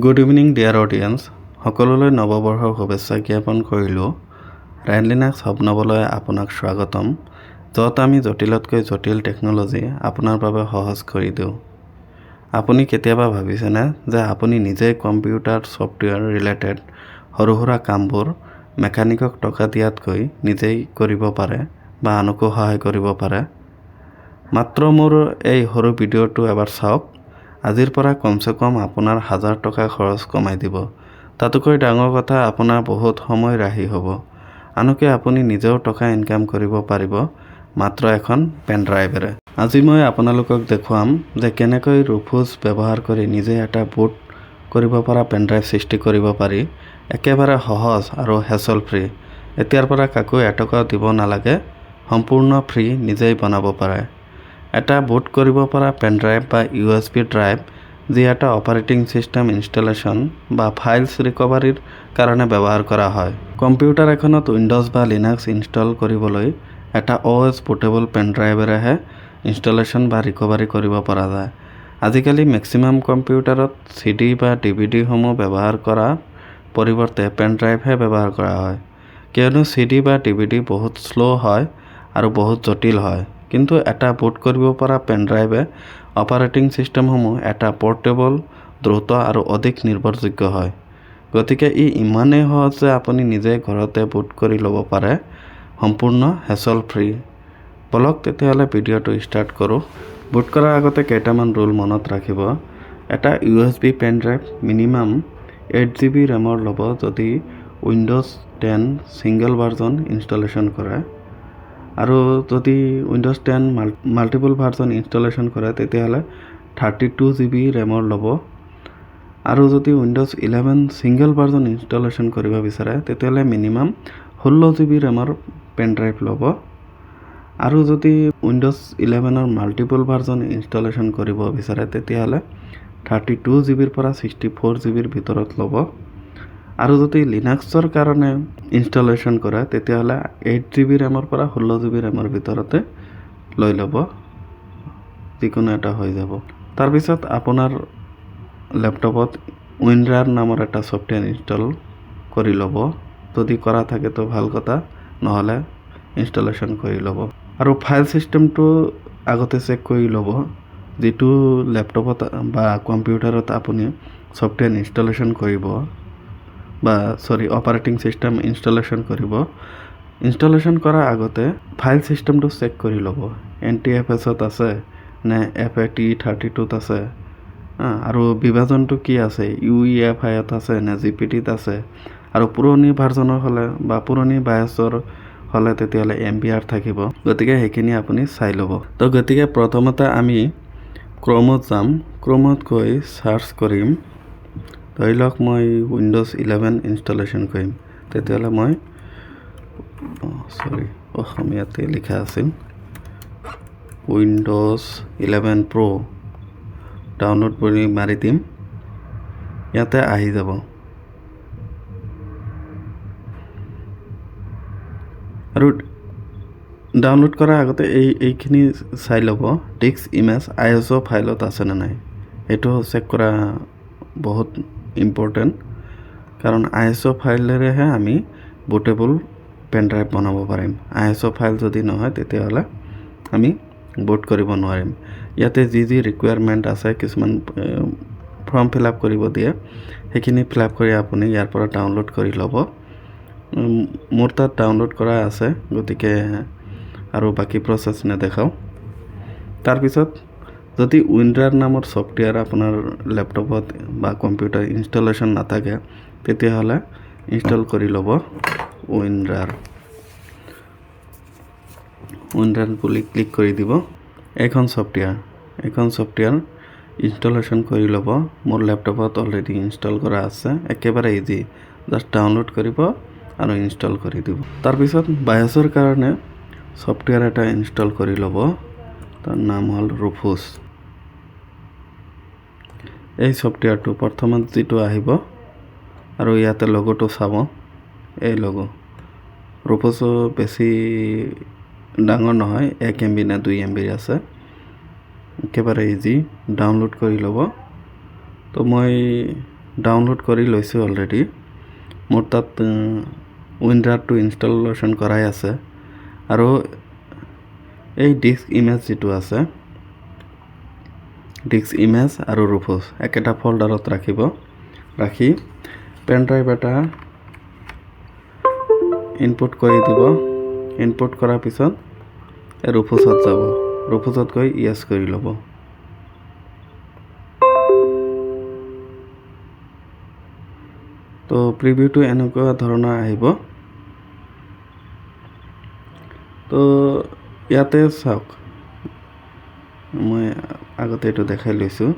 Good evening dear audience, সকলোলৈ নৱবৰ্ষৰ শুভেচ্ছা জ্ঞাপন কৰিলোঁ। ৰাইন লিনাক্স হবনবলৈ আপোনাক স্বাগতম, য'ত আমি জটিলতকৈ জটিল টেকন'লজি আপোনাৰ বাবে সহজ কৰি দিওঁ। আপুনি কেতিয়াবা ভাবিছেনে যে আপুনি নিজেই কম্পিউটাৰ ছফ্টৱেৰ ৰিলেটেড সৰু সুৰা কামবোৰ মেকানিকক টকা দিয়াতকৈ নিজেই কৰিব পাৰে বা আনকো সহায় কৰিব পাৰে? মাত্ৰ মোৰ এই সৰু ভিডিঅ'টো এবাৰ চাওক। আজিৰ পৰা কমচে কম আপোনাৰ 1000 টকা খৰচ কমাই দিব। তাতোকৈ ডাঙৰ কথা, আপোনাৰ বহুত সময় ৰাহি হ'ব। আনকি আপুনি নিজেও টকা ইনকাম কৰিব পাৰিব মাত্ৰ এখন পেন ড্ৰাইভেৰে। আজি মই আপোনালোকক দেখুৱাম যে কেনেকৈ ৰুফুজ ব্যৱহাৰ কৰি নিজে এটা বুট কৰিব পৰা পেন ড্ৰাইভ সৃষ্টি কৰিব পাৰি। একেবাৰে সহজ আৰু হেছল ফ্ৰী। এতিয়াৰ পৰা কাকো এটকাও দিব নালাগে, সম্পূৰ্ণ ফ্ৰী, নিজেই বনাব পাৰে। এটা বুট কৰিব পৰা পেন ড্ৰাইভ বা USB ড্ৰাইভ, যি এটা অপাৰেটিং চিষ্টেম ইনষ্টলেশ্যন বা ফাইলছ ৰিকভাৰীৰ কাৰণে ব্যৱহাৰ কৰা হয়। কম্পিউটাৰ এখনত উইণ্ডোজ বা লিনাক্স ইনষ্টল কৰিবলৈ এটা OS পোৰ্টেবল পেন ড্ৰাইভেৰেহে ইনষ্টলেশ্যন বা ৰিকভাৰী কৰিব পৰা যায়। আজিকালি মেক্সিমাম কম্পিউটাৰত CD বা DVD সমূহ ব্যৱহাৰ কৰাৰ পৰিৱৰ্তে পেন ড্ৰাইভহে ব্যৱহাৰ কৰা হয়, কিয়নো CD বা DVD বহুত শ্ল' হয় আৰু বহুত জটিল হয়। কিন্তু এটা বুট কৰিব পৰা পেন ড্ৰাইভে অপাৰেটিং চিষ্টেমসমূহ এটা পৰ্টেবল, দ্ৰুত আৰু অধিক নিৰ্ভৰযোগ্য হয়। গতিকে ই ইমানেই সহজ যে আপুনি নিজে ঘৰতে বুট কৰি ল'ব পাৰে, সম্পূৰ্ণ হেছল ফ্ৰী। বলক তেতিয়াহ'লে ভিডিঅ'টো ষ্টাৰ্ট কৰোঁ। বুট কৰাৰ আগতে কেইটামান ৰুল মনত ৰাখিব। এটা USB pen drive minimum 8GB ৰেমৰ ল'ব যদি উইণ্ডোজ 10 ছিংগল ভাৰ্জন ইনষ্টলেশ্যন কৰে, আৰু যদি উইণ্ডোজ 10 মাল্টিপল ভাৰ্জন ইনষ্টলেশ্যন কৰে তেতিয়াহ'লে 32GB ৰেমৰ ল'ব। আৰু যদি উইণ্ডোজ 11 ছিংগল ভাৰ্জন ইনষ্টলেশ্যন কৰিব বিচাৰে তেতিয়াহ'লে মিনিমাম 16GB ৰেমৰ পেন ড্ৰাইভ ল'ব। আৰু যদি উইণ্ডোজ 11ৰ মাল্টিপল ভাৰ্জন ইনষ্টলেশ্যন কৰিব বিচাৰে তেতিয়াহ'লে 32GBৰ পৰা 64GBৰ ভিতৰত ল'ব। আৰু যদি লিনাক্সৰ কাৰণে ইনষ্টলেশ্যন কৰে তেতিয়াহ'লে 8GB ৰেমৰ পৰা 16GB ৰেমৰ ভিতৰতে লৈ ল'ব, যিকোনো এটা হৈ যাব। তাৰপিছত আপোনাৰ লেপটপত উইনৰাৰ নামৰ এটা ছফ্টৱেৰ ইনষ্টল কৰি ল'ব। যদি কৰা থাকে তো ভাল কথা, নহ'লে ইনষ্টলেশ্যন কৰি ল'ব। আৰু ফাইল ছিষ্টেমটো আগতে চেক কৰি ল'ব। যিটো লেপটপত বা কম্পিউটাৰত আপুনি ছফ্টৱেৰ ইনষ্টলেশ্যন কৰিব বা অপাৰেটিং চিষ্টেম ইনষ্টলেশ্যন কৰিব, ইনষ্টলেশ্যন কৰাৰ আগতে ফাইল ছিষ্টেমটো চেক কৰি ল'ব। NTFSত আছে নে FAT32ত আছে, আৰু বিভাজনটো কি আছে, UEFIত আছে নে GPTত আছে, আৰু পুৰণি ভাৰ্জনৰ হ'লে বা পুৰণি বায়ছৰ হ'লে তেতিয়াহ'লে MBR থাকিব। গতিকে সেইখিনি আপুনি চাই ল'ব। তো গতিকে প্ৰথমতে আমি ক্ৰমত যাম। ক্ৰমত গৈ চাৰ্চ কৰিম। ধৰি লওক মই উইণ্ডোজ 11 ইনষ্টলেশ্যন কৰিম, তেতিয়াহ'লে মই অসমীয়াতে লিখা আছিল উইণ্ডোজ 11 Pro ডাউনলোড কৰি মাৰি দিম। ইয়াতে আহি যাব। আৰু ডাউনলোড কৰাৰ আগতে এইখিনি চাই ল'ব, ডিস্ক ইমেজ ISO ফাইলত আছেনে নাই, এইটো চেক কৰা বহুত ইম্পৰ্টেণ্ট। কাৰণ ISO ফাইলেৰেহে আমি বুটেবল পেন ড্ৰাইভ বনাব পাৰিম। ISO ফাইল যদি নহয় তেতিয়াহ'লে আমি বুট কৰিব নোৱাৰিম। ইয়াতে যি ৰিকুৱাৰমেণ্ট আছে, কিছুমান ফৰ্ম ফিল আপ কৰিব দিয়ে, সেইখিনি ফিল আপ কৰি আপুনি ইয়াৰ পৰা ডাউনলোড কৰি ল'ব। মোৰ তাত ডাউনলোড কৰা আছে, গতিকে আৰু বাকী প্ৰচেছ নেদেখাওঁ। তাৰপিছত যদি উইনৰাৰ নামৰ ছফ্টৱেৰ আপোনাৰ লেপটপত বা কম্পিউটাৰ ইনষ্টলেশ্যন নাথাকে তেতিয়াহ'লে ইনষ্টল কৰি ল'ব উইনৰাৰ বুলি ক্লিক কৰি দিব। এইখন ছফ্টৱেৰ ইনষ্টলেশ্যন কৰি ল'ব। মোৰ লেপটপত অলৰেডি ইনষ্টল কৰা আছে, একেবাৰে ইজি, জাষ্ট ডাউনলোড কৰিব আৰু ইনষ্টল কৰি দিব। তাৰপিছত বায়ছৰ কাৰণে ছফ্টৱেৰ এটা ইনষ্টল কৰি ল'ব, তাৰ নাম হ'ল ৰুফুজ। এই ছফ্টৱেৰটো প্ৰথমত যিটো আহিব, আৰু ইয়াতে লগোটো চাব, এই লগো ৰুফুজো বেছি ডাঙৰ নহয়, 1 MB নে 2 MB আছে। একেবাৰে ইজি, ডাউনলোড কৰি ল'ব। তো মই ডাউনলোড কৰি লৈছোঁ অলৰেডি। মোৰ তাত উইনৰাৰটো ইনষ্টলেশ্যন কৰাই আছে আৰু এই ডিস্ক ইমেজ যিটো আছে, ডিস্ক ইমেজ আৰু ৰুফোছ একেটা ফল্ডাৰত ৰাখিব। ৰাখি পেন ড্ৰাইভ এটা ইনপুট কৰি দিব। ইনপুট কৰাৰ পিছত এই ৰুফোছত যাব। ৰুফোছত গৈ ইয়েছ কৰি ল'ব। তো প্ৰিভিউটো এনেকুৱা ধৰণৰ আহিব। তো ইয়াতে চাওক, মই আগতে এইটো দেখাই লৈছোঁ।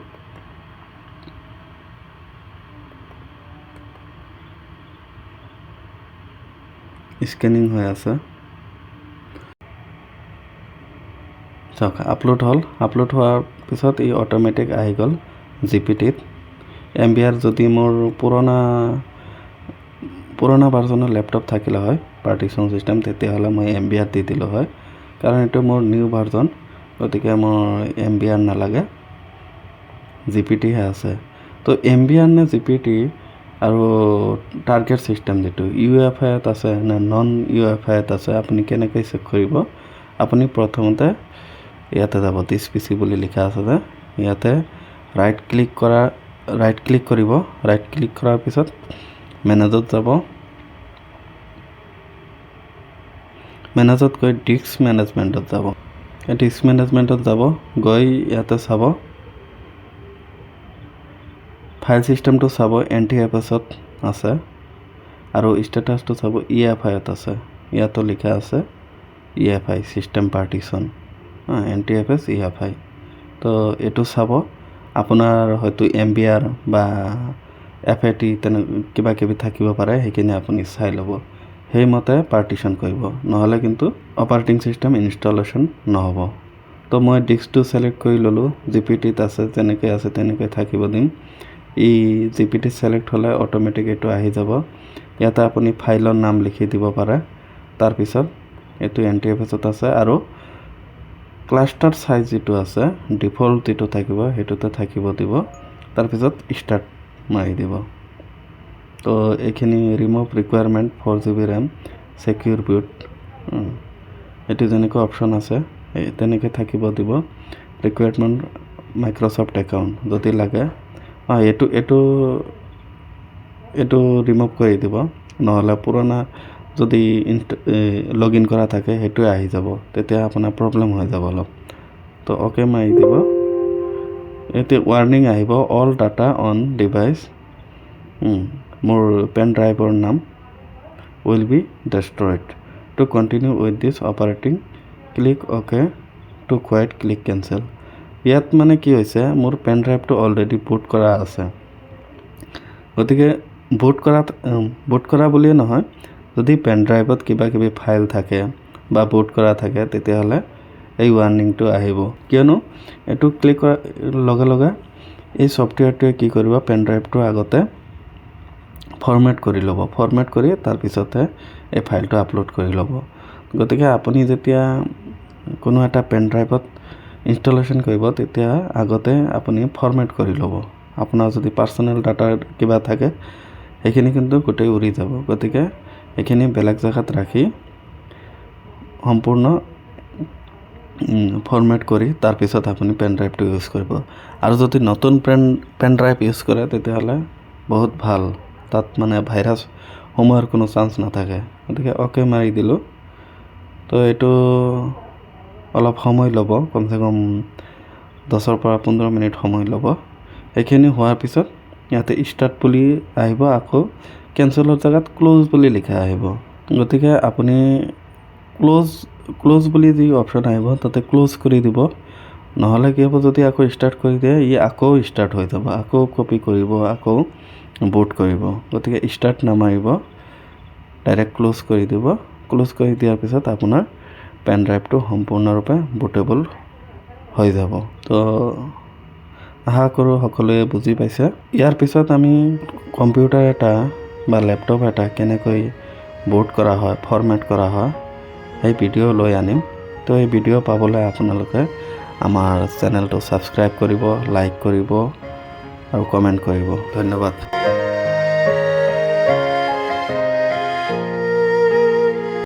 স্কেনিং হৈ আছে। চাওক আপলোড হ'ল। আপলোড হোৱাৰ পিছত ই অট'মেটিক আহি গ'ল জিপিটিত। এমবিআৰ যদি মোৰ পুৰণা ভাৰ্জনৰ লেপটপ থাকিলে হয় পাৰ্টিশ্যন ছিষ্টেম, তেতিয়াহ'লে মই এমবিআৰ দি দিলোঁ হয়, কাৰণ এইটো মোৰ নিউ ভাৰ্জন, গতিকে মোৰ এমবিআৰ নালাগে, জিপিটিহে আছে। তো এমবিআৰ নে জিপিটি আৰু টাৰ্গেট ছিষ্টেম যিটো UEFIত আছে নে নন UEFIত আছে, আপুনি কেনেকৈ চেক কৰিব? আপুনি প্ৰথমতে ইয়াতে যাব, দিছ পিচি বুলি লিখা আছে যে, ইয়াতে ৰাইট ক্লিক কৰিব। ৰাইট ক্লিক কৰাৰ পিছত মেনেজত যাব। মেনেজত গৈ ডিস্ক মেনেজমেণ্টত যাব। ডিস্ক মেনেজমেণ্টত যাব, গৈ ইয়াতে চাব, ফাইল ছিষ্টেমটো চাব, NTFSত আছে আৰু ষ্টেটাছটো চাব EFIত আছে। ইয়াতো লিখা আছে EFI system partition, NTFS EFI। তো এইটো চাব। আপোনাৰ হয়তো এমবিআৰ বা FAT তেনে কিবা কিবি থাকিব পাৰে, সেইখিনি আপুনি চাই ল'ব, সেইমতে পাৰ্টিশ্যন কৰিব, নহ'লে কিন্তু অপাৰেটিং ছিষ্টেম ইনষ্টলেশ্যন নহ'ব। তো মই ডিস্কটো ছিলেক্ট কৰি ল'লোঁ, জিপিটিত আছে যেনেকৈ আছে তেনেকৈ থাকিব দিম। ই জিপিটি ছিলেক্ট হ'লে অট'মেটিক এইটো আহি যাব। ইয়াতে আপুনি ফাইলৰ নাম লিখি দিব পাৰে। তাৰপিছত এইটো NTFSত আছে আৰু ক্লাষ্টাৰ চাইজ যিটো আছে, ডিফল্ট যিটো থাকিব সেইটোতে থাকিব দিব। তাৰপিছত ষ্টাৰ্ট মাৰি দিব। তো এইখিনি remove requirement 4GB RAM secure boot, এইটো যেনেকৈ অপশ্যন আছে তেনেকৈ থাকিব দিব। ৰিকুৱাৰমেণ্ট মাইক্ৰ'ছফ্ট একাউণ্ট যদি লাগে, এইটো ৰিমুভ কৰি দিব, নহ'লে পুৰণা যদি লগ ইন কৰা থাকে সেইটোৱে আহি যাব, তেতিয়া আপোনাৰ প্ৰব্লেম হৈ যাব অলপ। তো অ'কে মাৰি দিব। এতিয়া ৱাৰ্ণিং আহিব, অল ডাটা অন ডিভাইচ, মোৰ পেন ড্ৰাইভৰ নাম will be destroyed. To continue with this operating click okay, to quit click cancel. ইয়াত মানে কি হৈছে, মোৰ পেন ড্ৰাইভটো অলৰেডি বুট কৰা আছে, গতিকে বুট কৰা বুলিয়ে নহয়, যদি পেন ড্ৰাইভত কিবা কিবি ফাইল থাকে বা বুট কৰা থাকে, তেতিয়াহ'লে এই ৱাৰ্ণিংটো আহিব। কিয়নো এইটো ক্লিক কৰাৰ লগে লগে এই ছফ্টৱেৰটোৱে কি কৰিব, পেন ড্ৰাইভটো আগতে ফৰ্মেট কৰি ল'ব। ফৰ্মেট কৰি তাৰপিছতহে এই ফাইলটো আপলোড কৰি ল'ব। গতিকে আপুনি যেতিয়া কোনো এটা পেন ড্ৰাইভত ইনষ্টলেশ্যন কৰিব, তেতিয়া আগতে আপুনি ফৰ্মেট কৰি ল'ব। আপোনাৰ যদি পাৰ্চনেল ডাটা কিবা থাকে সেইখিনি কিন্তু গোটেই উৰি যাব। গতিকে এইখিনি বেলেগ জেগাত ৰাখি সম্পূৰ্ণ ফৰ্মেট কৰি তাৰপিছত আপুনি পেন ড্ৰাইভটো ইউজ কৰিব। আৰু যদি নতুন পেন ড্ৰাইভ ইউজ কৰে, তেতিয়াহ'লে বহুত ভাল, তাত মানে ভাইৰাছ সোমোৱাৰ কোনো চান্স নাথাকে। গতিকে অ'কে মাৰি দিলোঁ। তো এইটো অলপ সময় ল'ব, কমচে কম 10 পৰা 15 মিনিট সময় ল'ব। এইখিনি হোৱাৰ পিছত ইয়াতে ষ্টাৰ্ট বুলি আহিব, আকৌ কেঞ্চেলৰ জেগাত ক্ল'জ বুলি লিখা আহিব। গতিকে আপুনি ক্ল'জ বুলি যি অপশ্যন আহিব তাতে ক্ল'জ কৰি দিব, নহ'লে কি হ'ব, যদি আকৌ ষ্টাৰ্ট কৰি দিয়ে ই আকৌ ষ্টাৰ্ট হৈ যাব, আকৌ কপি কৰিব, আকৌ বুট কৰিব। গতিকে ষ্টাৰ্ট নামাৰিব, ডাইৰেক্ট ক্ল'জ কৰি দিব। ক্ল'জ কৰি দিয়াৰ পিছত আপোনাৰ পেন ড্ৰাইভটো সম্পূৰ্ণৰূপে বুটেবল হৈ যাব। তো আশা কৰোঁ সকলোৱে বুজি পাইছে। ইয়াৰ পিছত আমি কম্পিউটাৰ এটা বা লেপটপ এটা কেনেকৈ বুট কৰা হয়, ফৰ্মেট কৰা হয়, সেই ভিডিঅ' লৈ আনিম। তো এই ভিডিঅ' পাবলৈ আপোনালোকে আমাৰ চেনেলটো ছাবস্ক্ৰাইব কৰিব, লাইক কৰিব আৰু কমেণ্ট কৰিব। ধন্যবাদ।